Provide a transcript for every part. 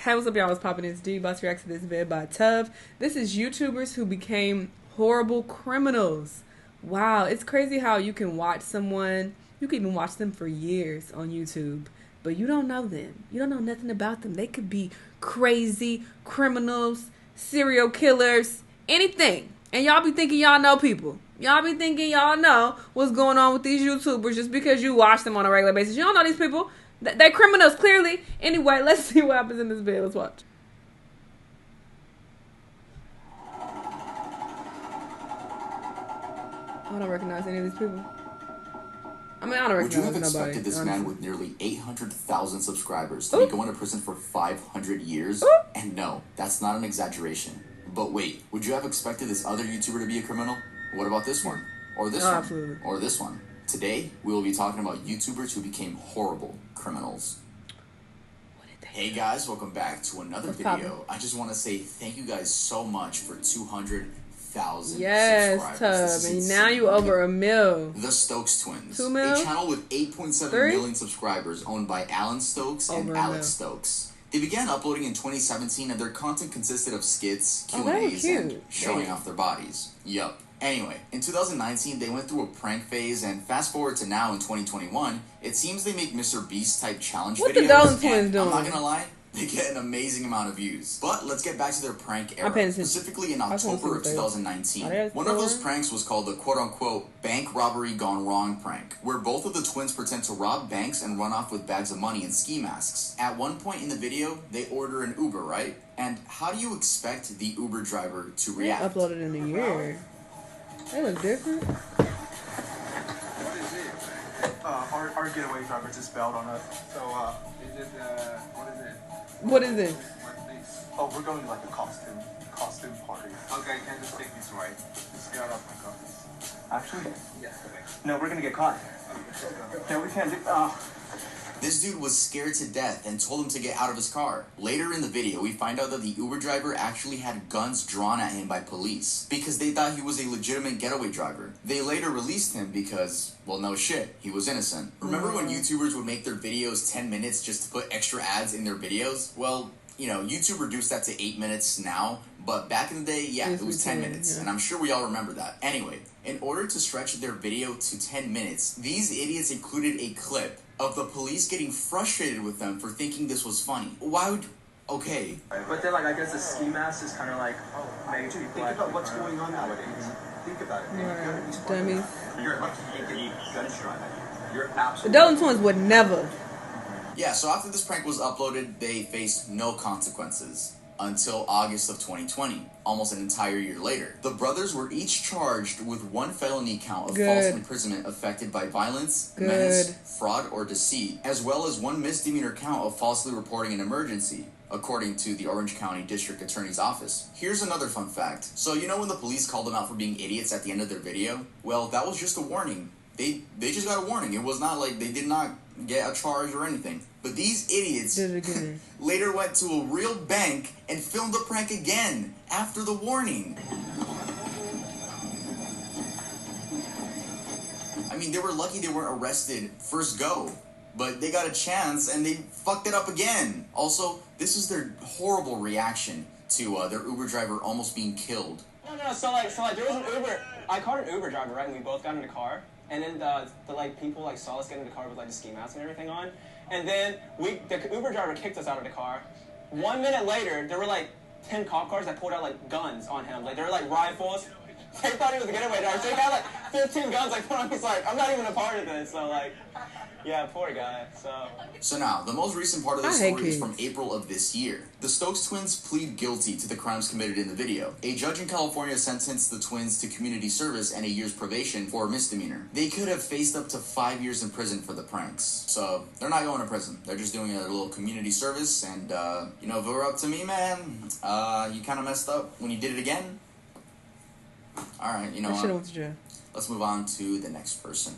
Hey, what's up, y'all? What's poppin'? It's D. About to react to this video by Tuv. This is YouTubers who became horrible criminals. Wow, it's crazy how you can watch someone, you can even watch them for years on YouTube, but you don't know them. You don't know nothing about them. They could be crazy criminals, serial killers, anything. And y'all be thinking y'all know people. Y'all be thinking y'all know what's going on with these YouTubers just because you watch them on a regular basis. You don't know these people. They're criminals, clearly. Anyway, let's see what happens in this video. Let's watch. I don't recognize any of these people. I mean, I don't recognize nobody. Would you have expected this man with nearly 800,000 subscribers to be going to prison for 500 years? And no, that's not an exaggeration. But wait, would you have expected this other YouTuber to be a criminal? What about this one? Or this one? Absolutely. Or this one? Today, we will be talking about YouTubers who became horrible criminals. Hey guys, welcome back to another video. I just want to say thank you guys so much for 200,000 subscribers. Yes, Tub, and now you over a mil. The Stokes Twins, 2 mil? a channel with 8.7 million subscribers owned by Alan Stokes and Alex Stokes. They began uploading in 2017 and their content consisted of skits, Q&As, and showing off their bodies. Yup. Anyway, in 2019, they went through a prank phase, and fast forward to now in 2021, it seems they make Mr. Beast type challenge videos. What the Dalton Twins doing? I'm not gonna lie, they get an amazing amount of views. But let's get back to their prank era, specifically in October of 2019. One of those pranks was called the quote-unquote bank robbery gone wrong prank, where both of the twins pretend to rob banks and run off with bags of money and ski masks. At one point in the video, they order an Uber, right? And how do you expect the Uber driver to react? They uploaded in a year. They look different. What is it? Our getaway driver just bailed on us. So, is it, what is it? Oh, we're going to like a costume party. Okay, can I just take these right? Just get out of my office. Actually? Yeah. No, we're gonna get caught. No, we can't do, This dude was scared to death and told him to get out of his car. Later in the video, we find out that the Uber driver actually had guns drawn at him by police because they thought he was a legitimate getaway driver. They later released him because, well, no shit, he was innocent. Remember when YouTubers would make their videos 10 minutes just to put extra ads in their videos? Well, you know, YouTube reduced that to 8 minutes now, but back in the day, yeah, it was 10 minutes, and I'm sure we all remember that. Anyway, in order to stretch their video to 10 minutes, these idiots included a clip of the police getting frustrated with them for thinking this was funny. Why would... Okay. But then, like, I guess the ski mask is kind of like, maybe think about what's going on nowadays. Think about it. Dummies. You're lucky you didn't get guns drawn at you. You're absolutely... The Dalton Twins would never. Yeah, so after this prank was uploaded, they faced no consequences until August of 2020, almost an entire year later. The brothers were each charged with one felony count of false imprisonment affected by violence, menace, fraud, or deceit, as well as one misdemeanor count of falsely reporting an emergency, according to the Orange County District Attorney's Office. Here's another fun fact. So you know when the police called them out for being idiots at the end of their video? Well, that was just a warning. They just got a warning. It was not like they did not get a charge or anything. But these idiots later went to a real bank and filmed the prank again after the warning. I mean, they were lucky they weren't arrested first go, but they got a chance and they fucked it up again. Also, this is their horrible reaction to their Uber driver almost being killed. No, so like there was an Uber. I called an Uber driver, right, and we both got in the car. And then the like people like saw us get in the car with like the ski mask and everything on. And then the Uber driver kicked us out of the car. 1 minute later, there were like 10 cop cars that pulled out like guns on him. Like they were like rifles. They thought he was a getaway driver. So he got like 15 guns like put on. He's like, I'm not even a part of this. So like, yeah, poor guy. So now, the most recent part of the story is from April of this year. The Stokes twins plead guilty to the crimes committed in the video. A judge in California sentenced the twins to community service and a year's probation for a misdemeanor. They could have faced up to 5 years in prison for the pranks. So, they're not going to prison. They're just doing a little community service, and, you know, if it were up to me, man, you kind of messed up when you did it again. Alright, you know what? Let's move on to the next person.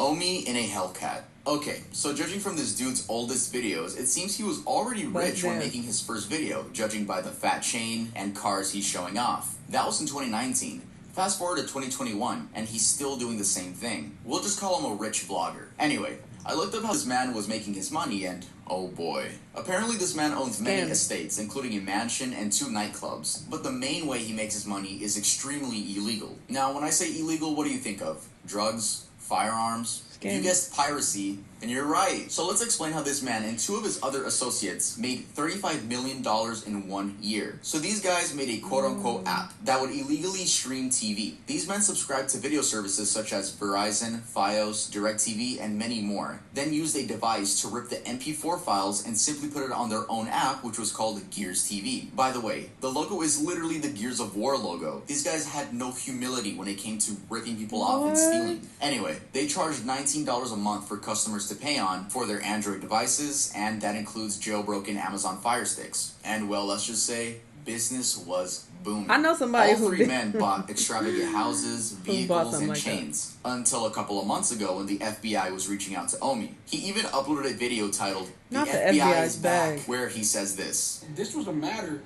Omi in a Hellcat. Okay, so judging from this dude's oldest videos, it seems he was already rich when making his first video, judging by the fat chain and cars he's showing off. That was in 2019. Fast forward to 2021, and he's still doing the same thing. We'll just call him a rich vlogger. Anyway, I looked up how this man was making his money, and oh boy. Apparently this man owns many estates, including a mansion and 2 nightclubs. But the main way he makes his money is extremely illegal. Now, when I say illegal, what do you think of? Drugs? Firearms? If you guessed piracy, then you're right. So let's explain how this man and 2 of his other associates made $35 million in 1 year. So these guys made a quote-unquote app that would illegally stream TV. These men subscribed to video services such as Verizon, Fios, DirecTV, and many more. Then used a device to rip the MP4 files and simply put it on their own app, which was called Gears TV. By the way, the logo is literally the Gears of War logo. These guys had no humility when it came to ripping people off and stealing. Anyway, they charged $19 a month for customers to pay on for their Android devices, and that includes jailbroken Amazon Fire Sticks. And well, let's just say, business was booming. I know somebody All 3 men bought extravagant houses, vehicles, and like chains. Until a couple of months ago when the FBI was reaching out to Omi. He even uploaded a video titled, "The FBI is back," where he says this. This was a matter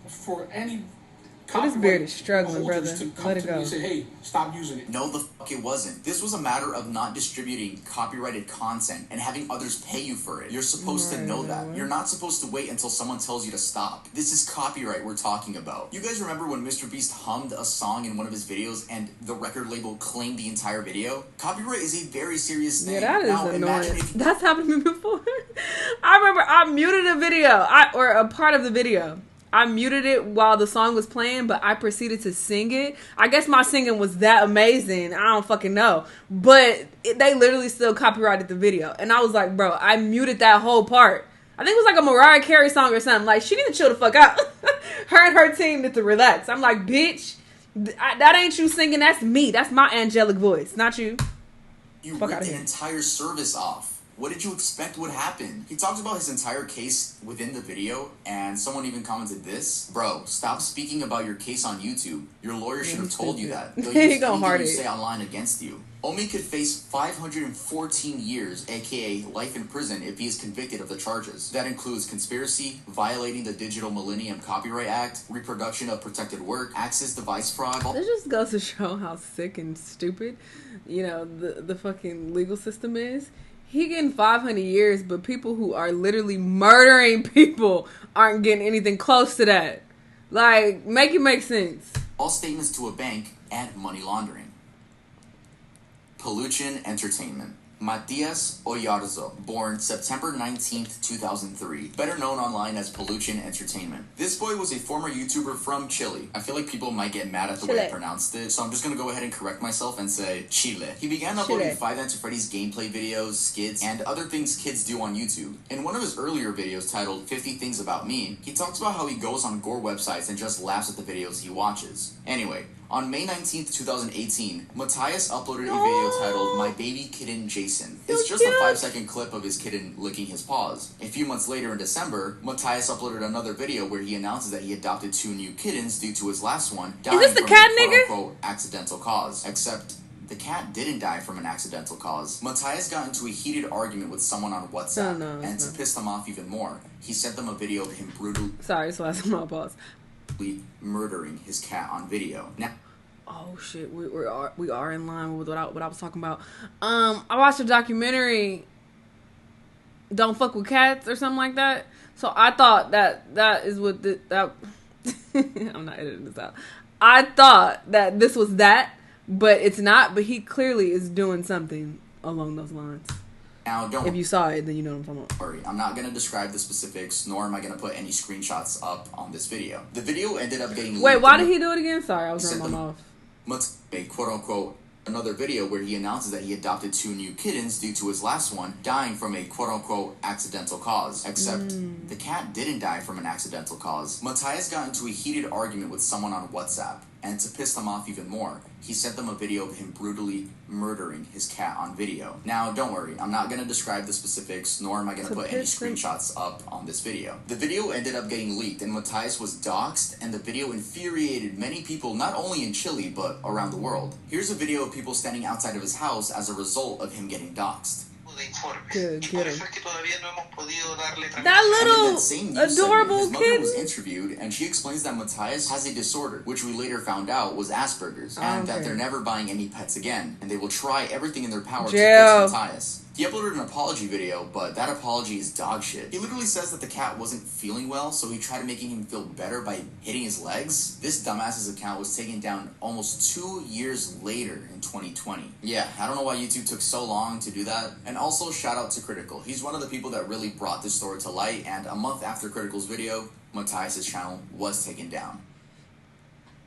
for any This beard is struggling, brother. Let it go. And say, hey, stop using it. No, the fuck it wasn't. This was a matter of not distributing copyrighted content and having others pay you for it. You're supposed to know that. You're not supposed to wait until someone tells you to stop. This is copyright we're talking about. You guys remember when Mr. Beast hummed a song in one of his videos and the record label claimed the entire video? Copyright is a very serious thing. Yeah, that is annoying. That's happened to me before. I remember I muted a video, or a part of the video. I muted it while the song was playing, but I proceeded to sing it. I guess my singing was that amazing. I don't fucking know. But they literally still copyrighted the video. And I was like, bro, I muted that whole part. I think it was like a Mariah Carey song or something. Like, she need to chill the fuck out. Her and her team need to relax. I'm like, bitch, that ain't you singing. That's me. That's my angelic voice, not you. You ripped an entire service off. What did you expect would happen? He talks about his entire case within the video, and someone even commented this. Bro, stop speaking about your case on YouTube. Your lawyer should have told you that. They'll use anything you say online against you. Omi could face 514 years, aka life in prison, if he is convicted of the charges. That includes conspiracy, violating the Digital Millennium Copyright Act, reproduction of protected work, access device fraud. This just goes to show how sick and stupid, the fucking legal system is. He getting 500 years, but people who are literally murdering people aren't getting anything close to that. Like, make it make sense. All statements to a bank and money laundering. Peluchin Entertainment. Matias Oyarzo, born September 19th, 2003, better known online as Peluchin Entertainment. This boy was a former YouTuber from Chile. I feel like people might get mad at the way I pronounced it, so I'm just gonna go ahead and correct myself and say Chile. He began uploading Five Nights at Freddy's gameplay videos, skits, and other things kids do on YouTube. In one of his earlier videos titled 50 Things About Me, he talks about how he goes on gore websites and just laughs at the videos he watches. Anyway, on May 19th, 2018, Matthias uploaded a video titled My Baby Kitten Jason. It's just a 5-second clip of his kitten licking his paws. A few months later in December, Matthias uploaded another video where he announces that he adopted 2 new kittens due to his last one dying from a quote-unquote accidental cause. Except the cat didn't die from an accidental cause. Matthias got into a heated argument with someone on WhatsApp, and to piss them off even more, he sent them a video of him brutally murdering his cat on video. Now, oh shit, we are in line with what I was talking about. I watched a documentary, "Don't Fuck with Cats" or something like that. So I thought that is what that. I'm not editing this out. I thought that this was that, but it's not. But he clearly is doing something along those lines. Now, if you saw it, then you know what I'm talking about. Sorry, I'm not going to describe the specifics, nor am I going to put any screenshots up on this video. The video ended up getting... Wait, why did he do it again? Sorry, I was running my mouth. A quote-unquote another video where he announces that he adopted 2 new kittens due to his last one dying from a quote-unquote accidental cause. Except the cat didn't die from an accidental cause. Matthias got into a heated argument with someone on WhatsApp, and to piss them off even more, he sent them a video of him brutally murdering his cat on video. Now, don't worry, I'm not going to describe the specifics, nor am I going to put any screenshots up on this video. The video ended up getting leaked, and Matthias was doxxed, and the video infuriated many people, not only in Chile, but around the world. Here's a video of people standing outside of his house as a result of him getting doxxed. Good. That little adorable his mother kid was interviewed, and she explains that Matthias has a disorder, which we later found out was Asperger's, and that they're never buying any pets again, and they will try everything in their power to fix Matthias. He uploaded an apology video, but that apology is dog shit. He literally says that the cat wasn't feeling well, so he tried making him feel better by hitting his legs. This dumbass's account was taken down almost 2 years later in 2020. Yeah, I don't know why YouTube took so long to do that. And also, shout out to Critical. He's one of the people that really brought this story to light, and a month after Critical's video, Matthias' channel was taken down.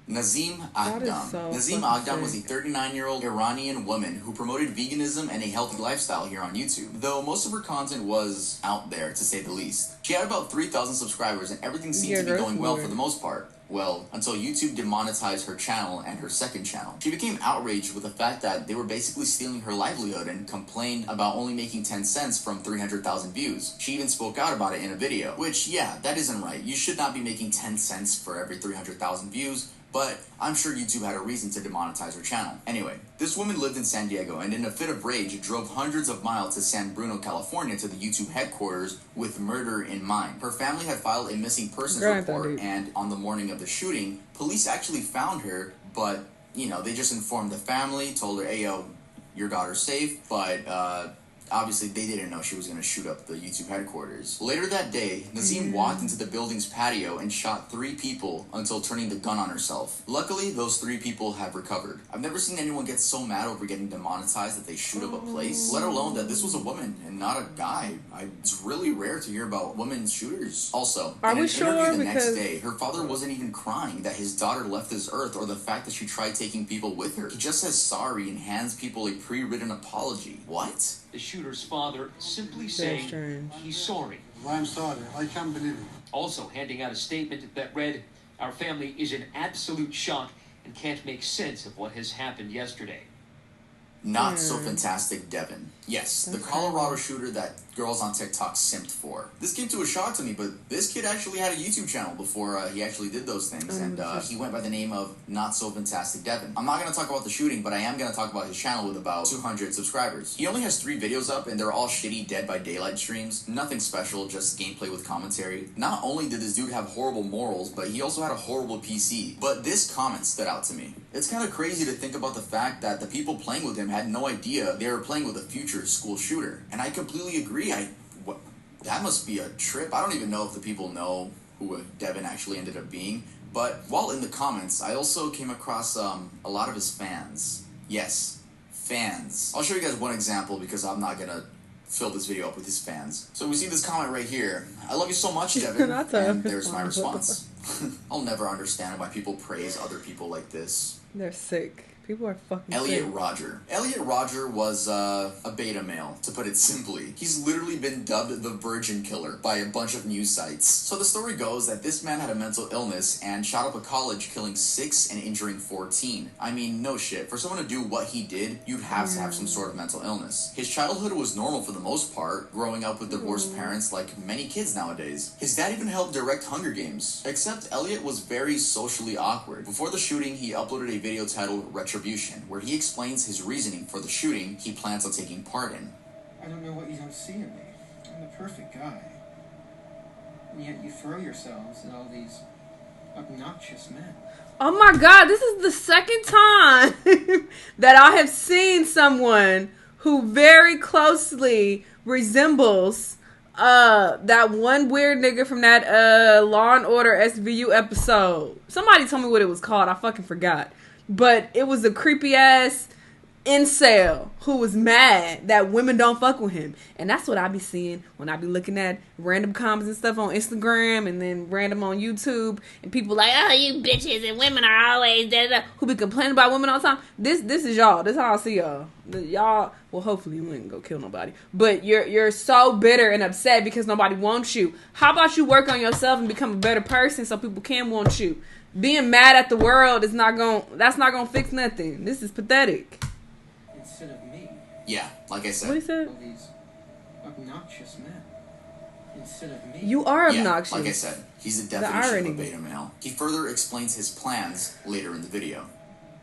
Nazim Aghdam. Nazim Aghdam was a 39-year-old Iranian woman who promoted veganism and a healthy lifestyle here on YouTube, though most of her content was out there, to say the least. She had about 3,000 subscribers, and everything seemed to be going well for the most part. Well, until YouTube demonetized her channel and her second channel. She became outraged with the fact that they were basically stealing her livelihood and complained about only making 10 cents from 300,000 views. She even spoke out about it in a video, which, yeah, that isn't right. You should not be making 10 cents for every 300,000 views. But I'm sure YouTube had a reason to demonetize her channel. Anyway, this woman lived in San Diego and in a fit of rage drove hundreds of miles to San Bruno, California to the YouTube headquarters with murder in mind. Her family had filed a missing persons report, and on the morning of the shooting, police actually found her, but, you know, they just informed the family, told her, hey, yo, your daughter's safe, but, obviously, they didn't know she was going to shoot up the YouTube headquarters. Later that day, Nazim walked into the building's patio and shot 3 people until turning the gun on herself. Luckily, those 3 people have recovered. I've never seen anyone get so mad over getting demonetized that they shoot up a place, let alone that this was a woman and not a guy. It's really rare to hear about women shooters. Also, in an interview the next day, her father wasn't even crying that his daughter left this earth or the fact that she tried taking people with her. He just says sorry and hands people a pre-written apology. What? The shooter's father simply saying he's sorry. I'm sorry. I can't believe it. Also handing out a statement that read, "Our family is in absolute shock and can't make sense of what has happened yesterday." Not so fantastic Devin. Yes, the Colorado shooter that girls on TikTok simped for. This came to a shock to me, but this kid actually had a YouTube channel before he actually did those things, and he went by the name of Not So Fantastic Devin. I'm not going to talk about the shooting, but I am going to talk about his channel with about 200 subscribers. He only has 3 videos up, and they're all shitty Dead by Daylight streams. Nothing special, just gameplay with commentary. Not only did this dude have horrible morals, but he also had a horrible PC. But this comment stood out to me. It's kind of crazy to think about the fact that the people playing with him had no idea they were playing with a future school shooter. And I completely agree. That must be a trip. I don't even know if the people know who Devin actually ended up being. But while in the comments, I also came across a lot of his fans. Yes, fans. I'll show you guys one example because I'm not going to fill this video up with his fans. So we see this comment right here. I love you so much, Devin. And there's my response. I'll never understand why people praise other people like this. They're sick. People are fucking Elliot sick. Roger. Elliot Roger was a beta male, to put it simply. He's literally been dubbed the Virgin Killer by a bunch of news sites. So the story goes that this man had a mental illness and shot up a college, killing 6 and injuring 14. I mean, no shit. For someone to do what he did, you'd have to have some sort of mental illness. His childhood was normal for the most part, growing up with divorced parents like many kids nowadays. His dad even helped direct Hunger Games. Except Elliot was very socially awkward. Before the shooting, he uploaded a video titled Retribution, where he explains his reasoning for the shooting he plans on taking part in. I don't know what you don't see in me. I'm the perfect guy. And yet you throw yourselves at all these obnoxious men. Oh my God, this is the second time that I have seen someone who very closely resembles that one weird nigga from that Law and Order SVU episode. Somebody told me what it was called. I fucking forgot. But it was a creepy ass incel who was mad that women don't fuck with him. And that's what I be seeing when I be looking at random comments and stuff on Instagram and then random on YouTube. And people like, oh, you bitches and women are always da-da-da, who be complaining about women all the time. This is y'all. This is how I see y'all. Y'all, well, hopefully you wouldn't go kill nobody. But you're so bitter and upset because nobody wants you. How about you work on yourself and become a better person so people can want you? Being mad at the world is that's not gonna fix nothing. This is pathetic. Instead of me. Yeah, like I said. What he said? All these obnoxious men. Instead of me. You are Yeah, obnoxious. like I said, he's the definition of a beta male. He further explains his plans later in the video.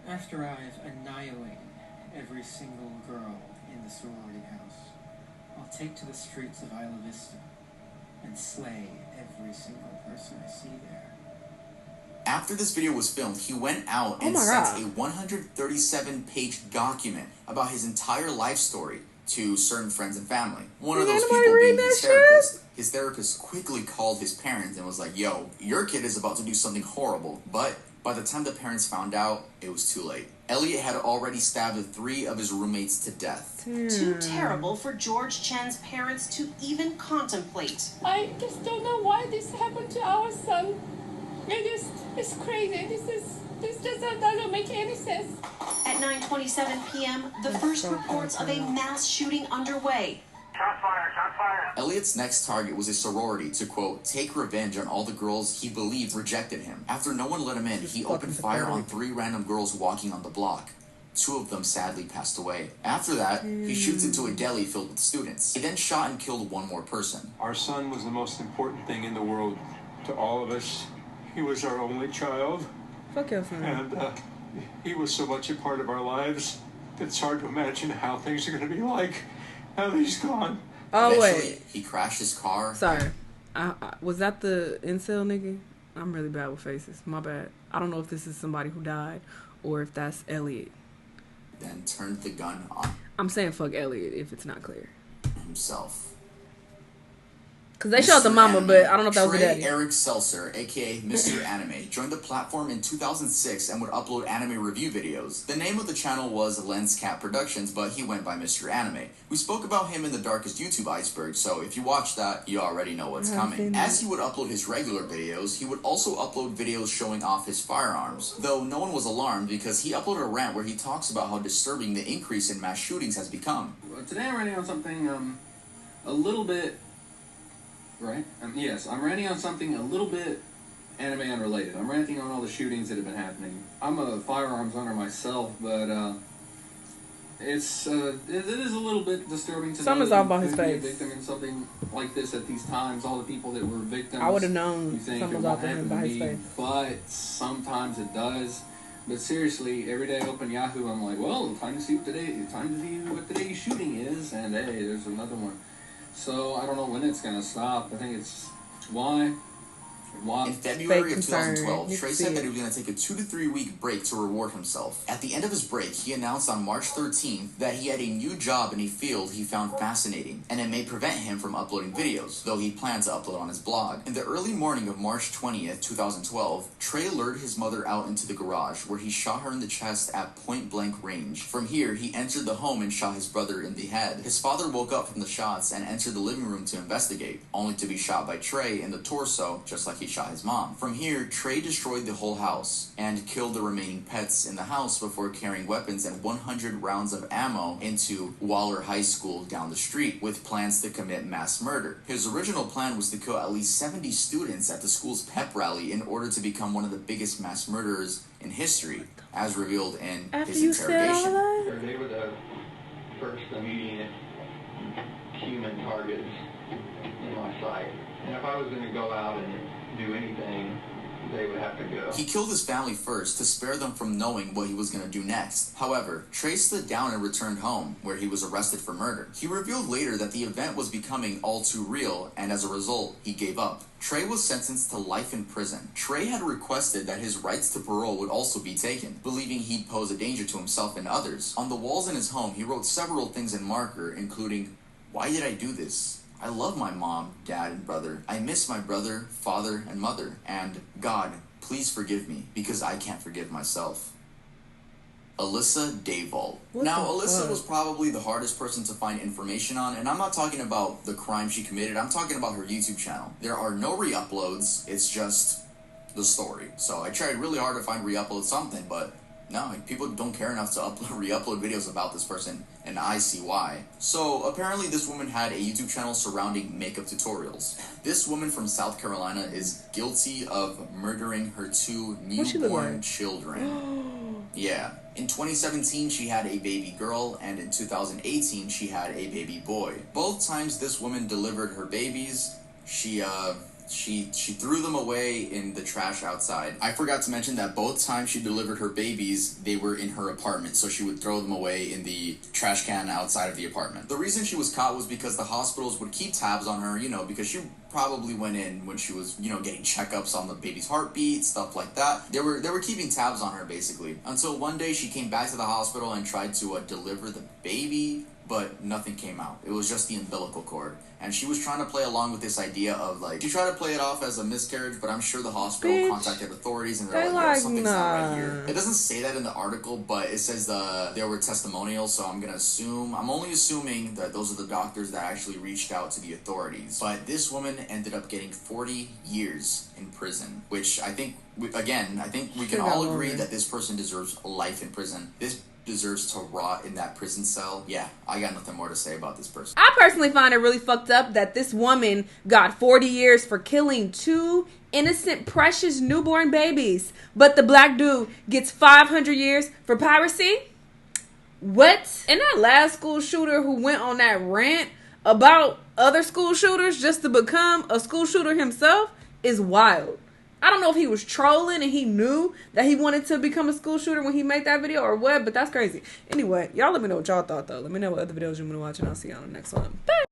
After I've annihilated every single girl in the sorority house, I'll take to the streets of Isla Vista and slay every single person I see there. After this video was filmed, he went out and sent a 137-page document about his entire life story. to certain friends and family. One of Ain't those nobody people being reading his that therapist. His therapist quickly called his parents and was like, yo, your kid is about to do something horrible. But by the time the parents found out, it was too late. Elliot had already stabbed 3 of his roommates to death. Too terrible for George Chen's parents to even contemplate. I just don't know why this happened to our son. It's crazy. This just doesn't make any sense. At 9:27 p.m., the first reports of a mass shooting underway. Shots fired, shots fired. Elliot's next target was a sorority to, quote, take revenge on all the girls he believed rejected him. After no one let him in, he opened fire on 3 random girls walking on the block. 2 of them sadly passed away. After that, he shoots into a deli filled with students. He then shot and killed 1 more person. Our son was the most important thing in the world to all of us. He was our only child. Fuck your son. And he was so much a part of our lives. It's hard to imagine how things are going to be like now that he's gone. Oh, Eventually, wait. he crashed his car. Sorry. Was that the incel nigga? I'm really bad with faces. My bad. I don't know if this is somebody who died or if that's Elliot. Then turned the gun on I'm saying fuck Elliot if it's not clear. himself. Because they showed the mama, Anime. but I don't know if that was the Trey daddy. Eric Seltzer, aka Mr. Anime, joined the platform in 2006 and would upload anime review videos. The name of the channel was Lenscat Productions, but he went by Mr. Anime. We spoke about him in the Darkest YouTube Iceberg, so if you watch that, you already know what's coming. As he would upload his regular videos, he would also upload videos showing off his firearms. Though no one was alarmed because he uploaded a rant where he talks about how disturbing the increase in mass shootings has become. Today I'm writing on something a little bit... Right? Yes, I'm ranting on something a little bit anime unrelated. I'm ranting on all the shootings that have been happening. I'm a firearms owner myself, but it is a little bit disturbing to Something's know off by his could be a face. victim in something like this at these times. All the people that were victims. I would have known you think something it was won't off by happen him to by his me, face. but sometimes it does. But seriously, every day I open Yahoo, I'm like, well, time to see what today's shooting is, and hey, there's another one. So I don't know when it's gonna stop. I think it's why. In February of 2012, Trey said that he was going to take a 2 to 3 week break to reward himself. At the end of his break, he announced on March 13th that he had a new job in a field he found fascinating, and it may prevent him from uploading videos, though he planned to upload on his blog. In the early morning of March 20th, 2012, Trey lured his mother out into the garage, where he shot her in the chest at point-blank range. From here, he entered the home and shot his brother in the head. His father woke up from the shots and entered the living room to investigate, only to be shot by Trey in the torso, just like he shot his mom. From here, Trey destroyed the whole house and killed the remaining pets in the house before carrying weapons and 100 rounds of ammo into Waller High School down the street with plans to commit mass murder. His original plan was to kill at least 70 students at the school's pep rally in order to become one of the biggest mass murderers in history, as revealed in his interrogation. They were the first immediate human targets in my sight. And if I was going to go out and do anything, they would have to go. He killed his family first to spare them from knowing what he was going to do next. However, Trey stood down and returned home, where he was arrested for murder. He revealed later that the event was becoming all too real, and as a result, he gave up. Trey was sentenced to life in prison. Trey had requested that his rights to parole would also be taken, believing he'd pose a danger to himself and others. On the walls in his home, he wrote several things in marker, including, "Why did I do this? I love my mom, dad, and brother. I miss my brother, father, and mother. And God, please forgive me, because I can't forgive myself." Alyssa Daval. Now, Alyssa was probably the hardest person to find information on, and I'm not talking about the crime she committed, I'm talking about her YouTube channel. There are no re-uploads, it's just the story. So I tried really hard to find re-upload something, but no, people don't care enough to re-upload videos about this person, and I see why. So, apparently this woman had a YouTube channel surrounding makeup tutorials. This woman from South Carolina is guilty of murdering her 2 newborn children. Yeah. In 2017, she had a baby girl, and in 2018, she had a baby boy. Both times this woman delivered her babies, she threw them away in the trash outside. I forgot to mention that both times she delivered her babies, they were in her apartment, so she would throw them away in the trash can outside of the apartment. The reason she was caught was because the hospitals would keep tabs on her, because she probably went in when she was, getting checkups on the baby's heartbeat, stuff like that. They were keeping tabs on her, basically. Until one day she came back to the hospital and tried to deliver the baby but nothing came out. It was just the umbilical cord. And she was trying to play along with this idea of, like, she tried to play it off as a miscarriage, but I'm sure the hospital contacted authorities and they're like, yo, something's not right here. It doesn't say that in the article, but it says there were testimonials, so I'm only assuming that those are the doctors that actually reached out to the authorities. But this woman ended up getting 40 years in prison, which I think we can all agree that this person deserves life in prison. This deserves to rot in that prison cell. Yeah, I got nothing more to say about this person. I personally find it really fucked up that this woman got 40 years for killing 2 innocent, precious newborn babies, but the black dude gets 500 years for piracy? What? And that last school shooter who went on that rant about other school shooters just to become a school shooter himself is wild. I don't know if he was trolling and he knew that he wanted to become a school shooter when he made that video or what, but that's crazy. Anyway, y'all let me know what y'all thought, though. Let me know what other videos you want to watch, and I'll see y'all on the next one. Bye!